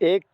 1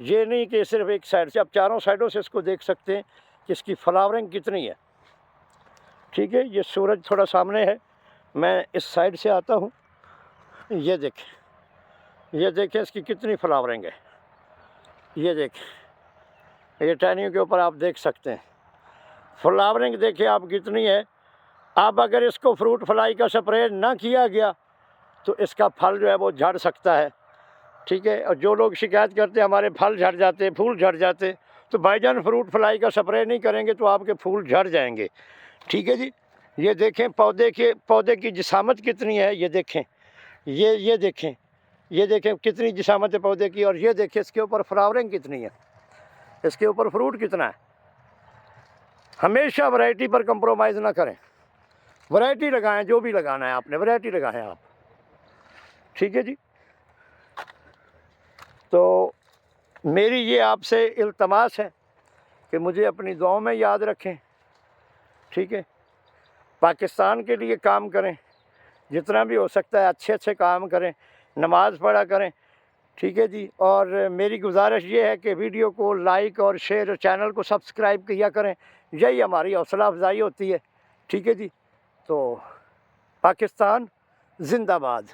ये नहीं कि सिर्फ एक साइड से, आप चारों साइडों से इसको देख सकते हैं कि इसकी फ्लावरिंग कितनी है। ठीक है, ये सूरज थोड़ा सामने है, मैं इस साइड से आता हूँ। ये देखें इसकी कितनी फ्लावरिंग है। ये देखें, ये टहनियों के ऊपर आप देख सकते हैं फ्लावरिंग, देखिए आप कितनी है। अब अगर इसको फ्रूट फ्लाई का स्प्रे ना किया गया तो इसका फल जो है वो झड़ सकता है। ठीक है, और जो लोग शिकायत करते हैं हमारे फल झड़ जाते, फूल झड़ जाते, तो भाईजान फ्रूट फ्लाई का स्प्रे नहीं करेंगे तो आपके फूल झड़ जाएंगे। ठीक है जी, ये देखें पौधे की जिसामत कितनी है। ये देखें, ये देखें कितनी जिसामत है पौधे की। और ये देखें इसके ऊपर फ्लावरिंग कितनी है, इसके ऊपर फ्रूट कितना है। हमेशा वैरायटी पर कंप्रोमाइज़ ना करें, वैरायटी लगाएं, जो भी लगाना है आपने वैरायटी लगाएं आप। ठीक है जी, तो मेरी ये आपसे इल्तमास है कि मुझे अपनी दुआओं में याद रखें। ठीक है, पाकिस्तान के लिए काम करें, जितना भी हो सकता है अच्छे अच्छे काम करें, नमाज़ पढ़ा करें। ठीक है जी, और मेरी गुजारिश ये है कि वीडियो को लाइक और शेयर और चैनल को सब्सक्राइब किया करें, यही हमारी हौसला अफजाई होती है। ठीक है जी, तो पाकिस्तान जिंदाबाद।